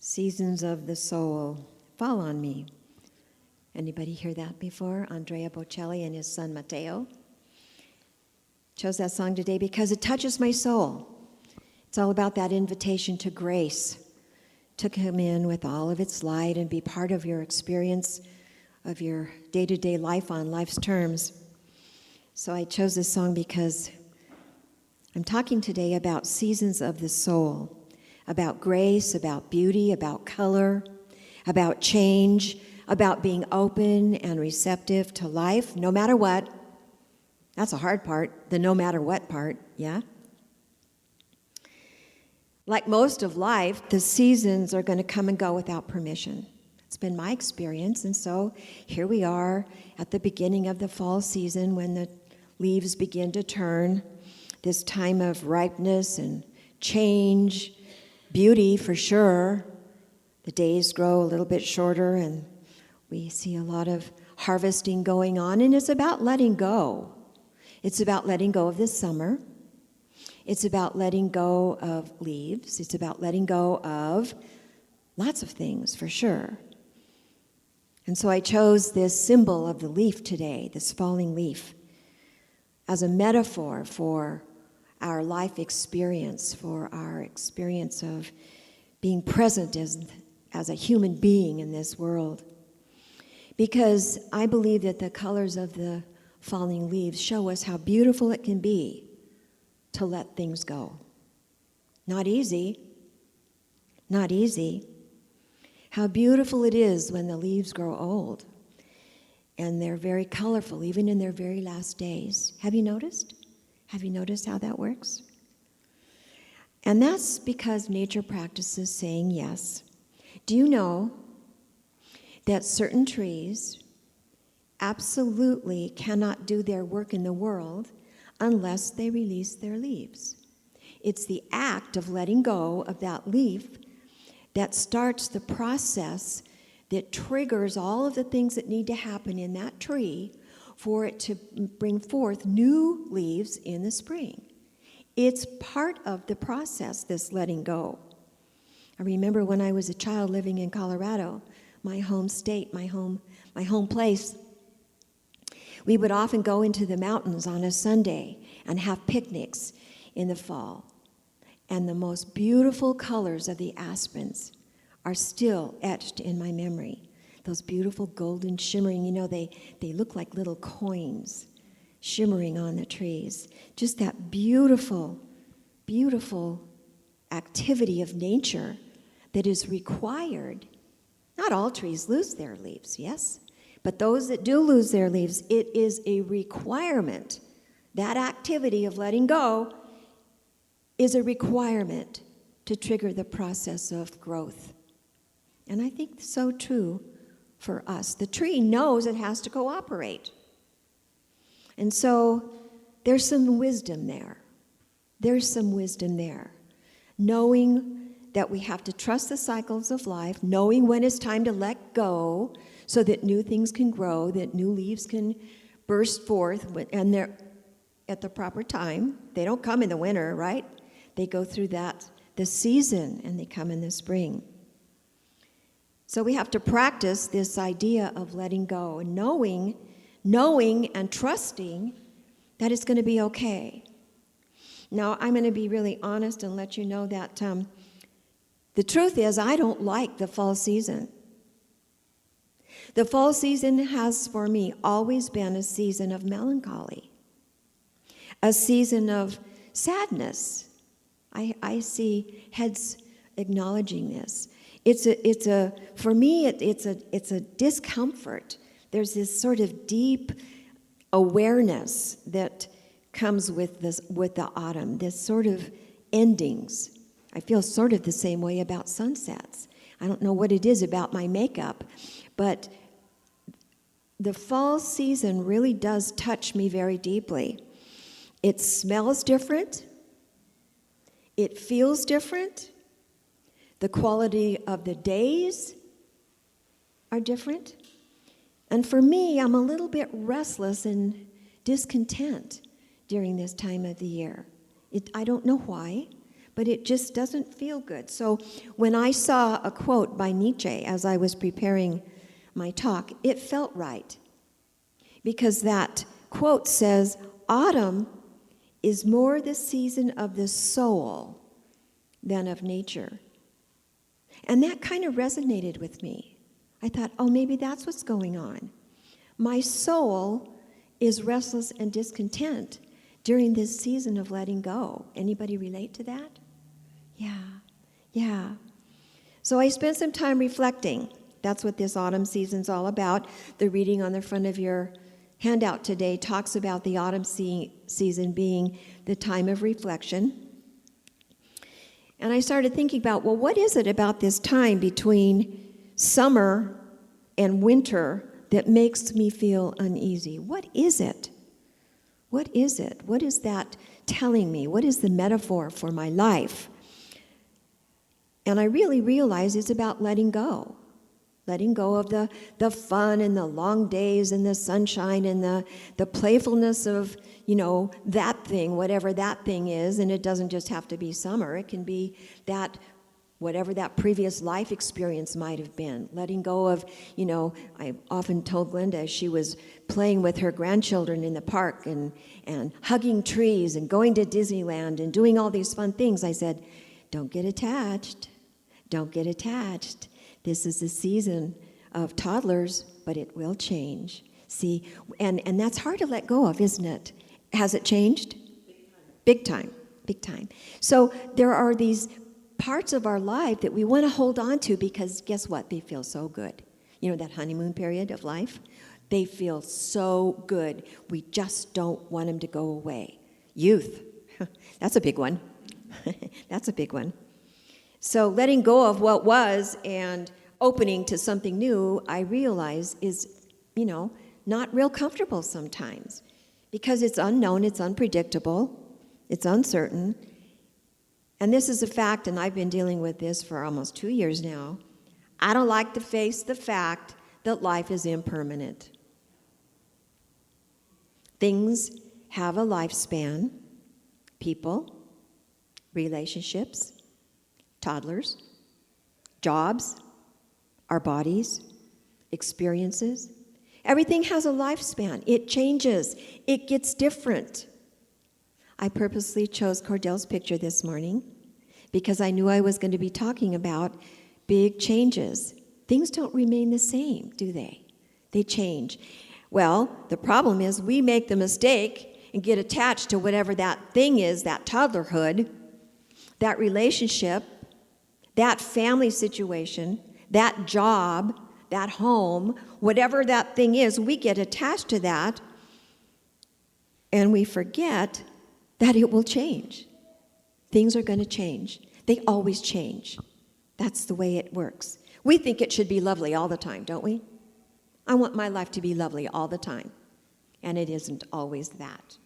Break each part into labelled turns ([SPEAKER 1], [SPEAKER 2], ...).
[SPEAKER 1] Seasons of the soul, fall on me. Anybody hear that before? Andrea Bocelli and his son Matteo chose that song today because it touches my soul. It's all about that invitation to grace, to come in with all of its light and be part of your experience of your day-to-day life on life's terms. So I chose this song because I'm talking today about seasons of the soul, about grace, about beauty, about color, about change, about being open and receptive to life, no matter what. That's a hard part, the no matter what part, yeah? Like most of life, the seasons are going to come and go without permission. It's been my experience, and so here we are at the beginning of the fall season when the leaves begin to turn, this time of ripeness and change, beauty for sure. The days grow a little bit shorter, and we see a lot of harvesting going on, and it's about letting go. It's about letting go of this summer. It's about letting go of leaves. It's about letting go of lots of things, for sure. And so I chose this symbol of the leaf today, this falling leaf, as a metaphor for our life experience, for our experience of being present as a human being in this world. Because I believe that the colors of the falling leaves show us how beautiful it can be to let things go. Not easy. Not easy. How beautiful it is when the leaves grow old and they're very colorful, even in their very last days. Have you noticed? Have you noticed how that works? And that's because nature practices saying yes. Do you know that certain trees absolutely cannot do their work in the world unless they release their leaves? It's the act of letting go of that leaf that starts the process that triggers all of the things that need to happen in that tree for it to bring forth new leaves in the spring. It's part of the process, this letting go. I remember when I was a child living in Colorado, my home state, my home place, we would often go into the mountains on a Sunday and have picnics in the fall. And the most beautiful colors of the aspens are still etched in my memory. Those beautiful golden shimmering, they look like little coins shimmering on the trees. Just that beautiful, beautiful activity of nature that is required. Not all trees lose their leaves, yes? But those that do lose their leaves, it is a requirement. That activity of letting go is a requirement to trigger the process of growth. And I think so too for us. The tree knows it has to cooperate. And so there's some wisdom there. There's some wisdom there. Knowing that we have to trust the cycles of life, knowing when it's time to let go so that new things can grow, that new leaves can burst forth, and they're at the proper time. They don't come in the winter, right? They go through the season, and they come in the spring. So we have to practice this idea of letting go and knowing and trusting that it's going to be okay. Now, I'm going to be really honest and let you know that the truth is I don't like the fall season. The fall season has, for me, always been a season of melancholy, a season of sadness. I see heads acknowledging this. For me, it's a discomfort. There's this sort of deep awareness that comes with the autumn, this sort of endings. I feel sort of the same way about sunsets. I don't know what it is about my makeup, but the fall season really does touch me very deeply. It smells different. It feels different. The quality of the days are different. And for me, I'm a little bit restless and discontent during this time of the year. I don't know why, but it just doesn't feel good. So when I saw a quote by Nietzsche as I was preparing my talk, it felt right. Because that quote says, autumn is more the season of the soul than of nature. And that kind of resonated with me. I thought, oh, maybe that's what's going on. My soul is restless and discontent during this season of letting go. Anybody relate to that? Yeah. So I spent some time reflecting. That's what this autumn season's all about. The reading on the front of your handout today talks about the autumn season being the time of reflection. And I started thinking about, well, what is it about this time between summer and winter that makes me feel uneasy? What is it? What is it? What is that telling me? What is the metaphor for my life? And I really realize it's about letting go. Letting go of the fun and the long days and the sunshine and the playfulness of, that thing, whatever that thing is. And it doesn't just have to be summer. It can be that, whatever that previous life experience might have been. Letting go of, I often told Glenda she was playing with her grandchildren in the park and hugging trees and going to Disneyland and doing all these fun things. I said, don't get attached. Don't get attached. This is the season of toddlers, but it will change. See, and that's hard to let go of, isn't it? Has it changed? Big time. Big time. So there are these parts of our life that we want to hold on to because guess what? They feel so good. That honeymoon period of life? They feel so good. We just don't want them to go away. Youth. That's a big one. That's a big one. So letting go of what was and opening to something new, I realize is, not real comfortable sometimes because it's unknown, it's unpredictable, it's uncertain. And this is a fact, and I've been dealing with this for almost 2 years now. I don't like to face the fact that life is impermanent. Things have a lifespan. People, relationships, toddlers, jobs, our bodies, experiences. Everything has a lifespan. It changes. It gets different. I purposely chose Cordell's picture this morning because I knew I was going to be talking about big changes. Things don't remain the same, do they? They change. Well, the problem is we make the mistake and get attached to whatever that thing is, that toddlerhood, that relationship, that family situation, that job, that home, whatever that thing is, we get attached to that and we forget that it will change. Things are going to change. They always change. That's the way it works. We think it should be lovely all the time, don't we? I want my life to be lovely all the time. And it isn't always that.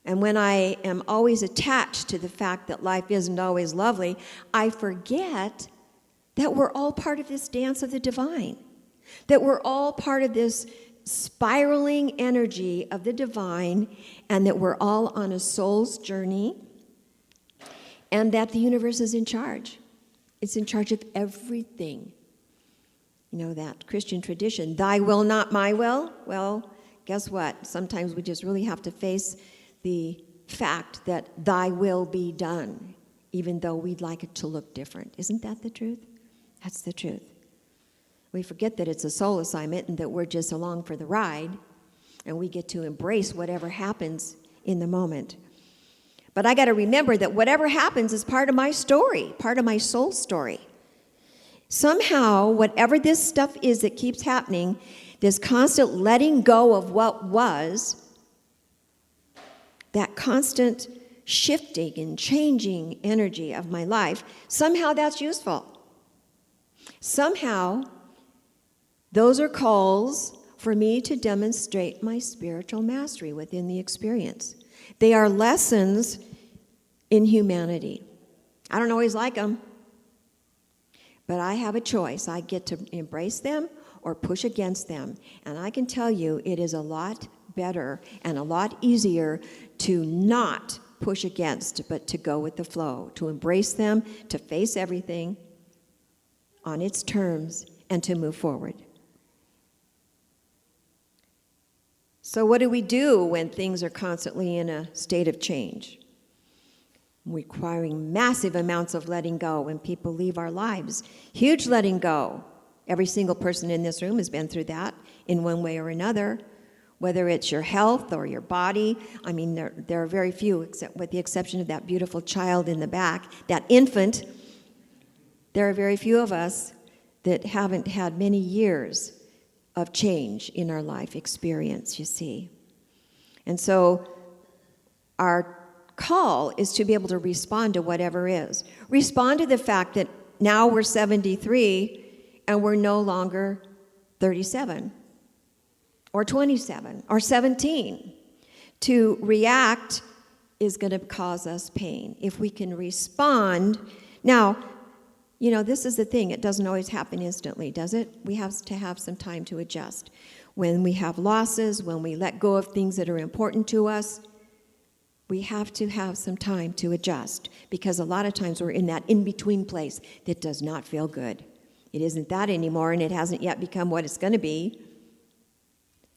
[SPEAKER 1] And when I am always attached to the fact that life isn't always lovely, I forget that we're all part of this dance of the divine, that we're all part of this spiraling energy of the divine, and that we're all on a soul's journey, and that the universe is in charge. It's in charge of everything. That Christian tradition, thy will, not my will. Well, guess what? Sometimes we just really have to face the fact that thy will be done, even though we'd like it to look different. Isn't that the truth? That's the truth. We forget that it's a soul assignment and that we're just along for the ride, and we get to embrace whatever happens in the moment. But I got to remember that whatever happens is part of my story, part of my soul story. Somehow, whatever this stuff is that keeps happening, this constant letting go of what was, that constant shifting and changing energy of my life, somehow that's useful. Somehow, those are calls for me to demonstrate my spiritual mastery within the experience. They are lessons in humanity. I don't always like them, but I have a choice. I get to embrace them or push against them. And I can tell you it is a lot better and a lot easier to not push against, but to go with the flow, to embrace them, to face everything on its terms, and to move forward. So what do we do when things are constantly in a state of change? Requiring massive amounts of letting go when people leave our lives. Huge letting go. Every single person in this room has been through that in one way or another, whether it's your health or your body. I mean, there are very few, except with the exception of that beautiful child in the back, that infant. There are very few of us that haven't had many years of change in our life experience, you see. And so our call is to be able to respond to whatever is. Respond to the fact that now we're 73 and we're no longer 37 or 27 or 17. To react is going to cause us pain. If we can respond, now, you know, this is the thing. It doesn't always happen instantly, does it? We have to have some time to adjust. When we have losses, when we let go of things that are important to us, we have to have some time to adjust, because a lot of times we're in that in-between place that does not feel good. It isn't that anymore, and it hasn't yet become what it's going to be,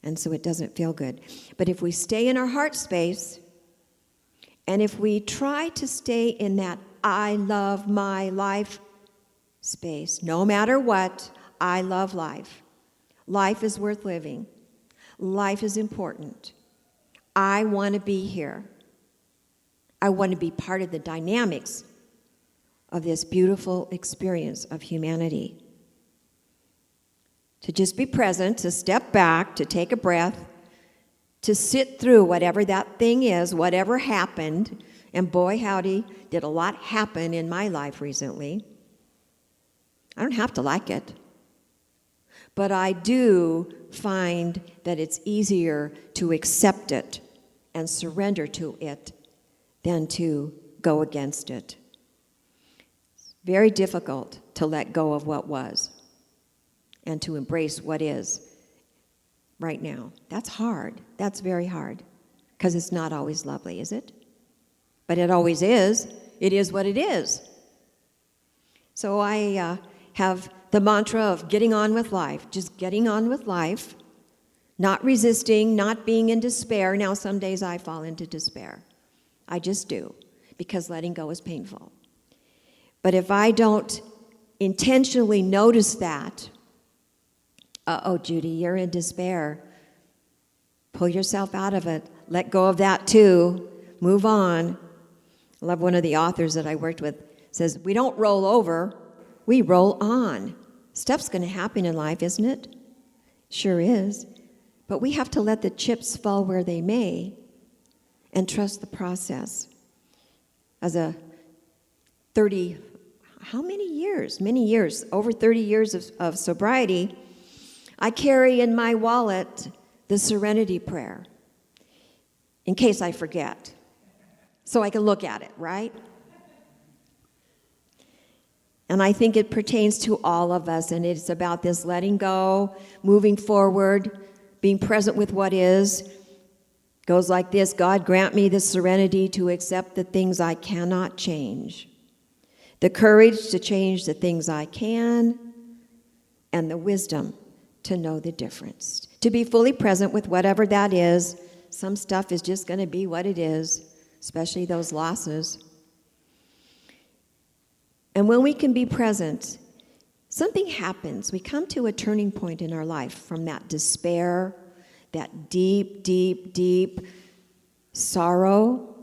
[SPEAKER 1] and so it doesn't feel good. But if we stay in our heart space, and if we try to stay in that I love my life space, no matter what, I love life. Life is worth living. Life is important. I want to be here. I want to be part of the dynamics of this beautiful experience of humanity. To just be present, to step back, to take a breath, to sit through whatever that thing is, whatever happened. And boy, howdy, did a lot happen in my life recently. I don't have to like it. But I do find that it's easier to accept it and surrender to it than to go against it. It's very difficult to let go of what was and to embrace what is right now. That's hard. That's very hard, because it's not always lovely, is it? But it always is. It is what it is. So I have the mantra of getting on with life, just getting on with life, not resisting, not being in despair. Now, some days I fall into despair. I just do, because letting go is painful. But if I don't intentionally notice that, uh-oh, Judy, you're in despair. Pull yourself out of it. Let go of that too. Move on. I love one of the authors that I worked with says, we don't roll over, we roll on. Stuff's going to happen in life, isn't it? Sure is. But we have to let the chips fall where they may and trust the process. As a 30, how many years? Many years, over 30 years of sobriety, I carry in my wallet the Serenity Prayer in case I forget, so I can look at it, right? And I think it pertains to all of us, and it's about this letting go, moving forward, being present with what is. Goes like this: God, grant me the serenity to accept the things I cannot change, the courage to change the things I can, and the wisdom to know the difference. To be fully present with whatever that is. Some stuff is just going to be what it is, especially those losses. And when we can be present, something happens. We come to a turning point in our life from that despair, that deep, deep, deep sorrow.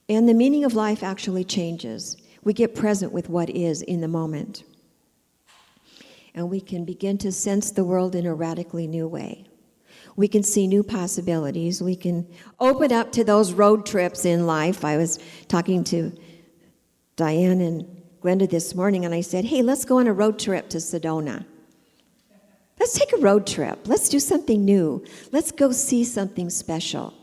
[SPEAKER 1] And the meaning of life actually changes. We get present with what is in the moment. And we can begin to sense the world in a radically new way. We can see new possibilities. We can open up to those road trips in life. I was talking to Diane and Glenda this morning, and I said, hey, let's go on a road trip to Sedona. Let's take a road trip. Let's do something new. Let's go see something special.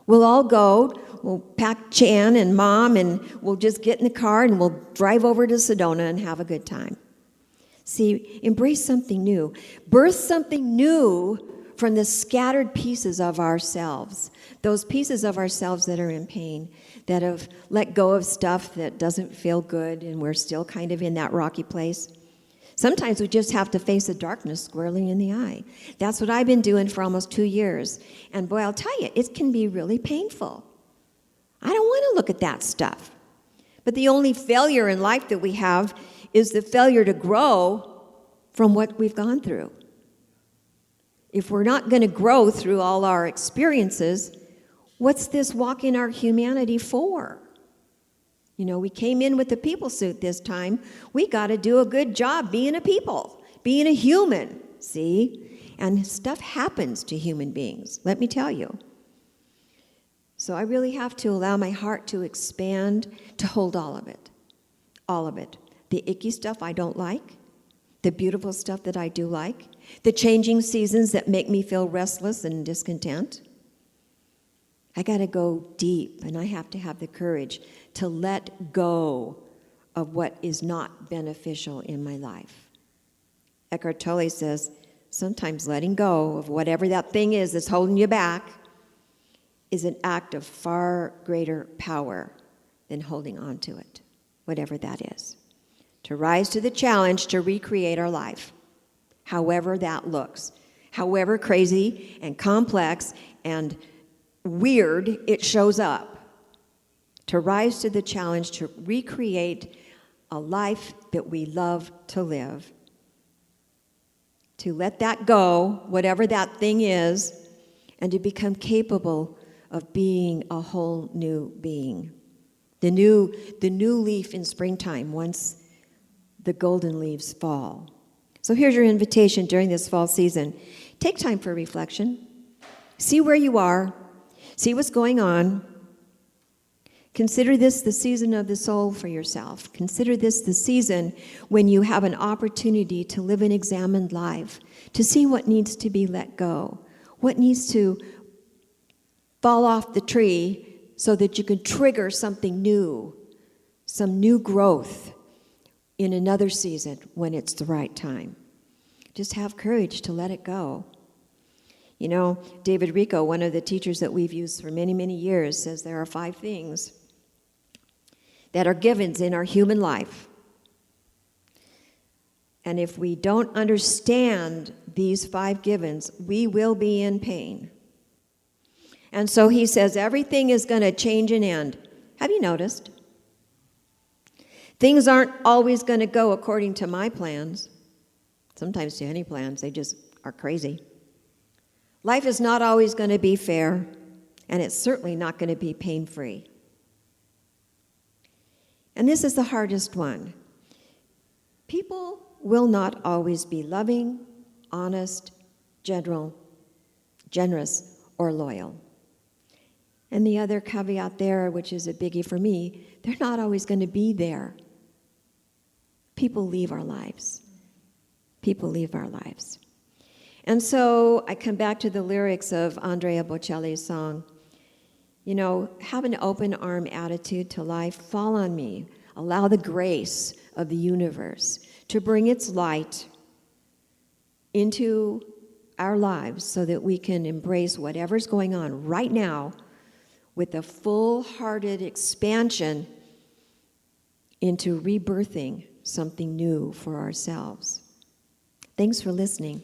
[SPEAKER 1] We'll all go. We'll pack Chan and Mom, and we'll just get in the car, and we'll drive over to Sedona and have a good time. See, embrace something new. Birth something new from the scattered pieces of ourselves, those pieces of ourselves that are in pain, that have let go of stuff that doesn't feel good, and we're still kind of in that rocky place. Sometimes we just have to face the darkness squarely in the eye. That's what I've been doing for almost 2 years. And boy, I'll tell you, it can be really painful. I don't want to look at that stuff. But the only failure in life that we have is the failure to grow from what we've gone through. If we're not going to grow through all our experiences, what's this walk in our humanity for? You know, we came in with the people suit this time. We got to do a good job being a people, being a human, see? And stuff happens to human beings, let me tell you. So I really have to allow my heart to expand to hold all of it. All of it. The icky stuff I don't like, the beautiful stuff that I do like, the changing seasons that make me feel restless and discontent. I got to go deep, and I have to have the courage to let go of what is not beneficial in my life. Eckhart Tolle says, sometimes letting go of whatever that thing is that's holding you back is an act of far greater power than holding on to it, whatever that is. To rise to the challenge to recreate our life, however that looks, however crazy and complex and weird it shows up. To rise to the challenge to recreate a life that we love to live. To let that go, whatever that thing is, and to become capable of being a whole new being. The new leaf in springtime once the golden leaves fall. So here's your invitation during this fall season. Take time for reflection. See where you are. See what's going on. Consider this the season of the soul for yourself. Consider this the season when you have an opportunity to live an examined life, to see what needs to be let go, what needs to fall off the tree so that you can trigger something new, some new growth in another season when it's the right time. Just have courage to let it go. You know, David Rico, one of the teachers that we've used for many, many years, says there are 5 things that are givens in our human life. And if we don't understand these 5 givens, we will be in pain. And so he says everything is going to change and end. Have you noticed? Things aren't always going to go according to my plans. Sometimes to any plans, they just are crazy. Life is not always going to be fair, and it's certainly not going to be pain-free. And this is the hardest one. People will not always be loving, honest, generous, or loyal. And the other caveat there, which is a biggie for me, they're not always going to be there. People leave our lives. People leave our lives. And so I come back to the lyrics of Andrea Bocelli's song. You know, have an open arm attitude to life. Fall on me. Allow the grace of the universe to bring its light into our lives so that we can embrace whatever's going on right now with a full-hearted expansion into rebirthing something new for ourselves. Thanks for listening.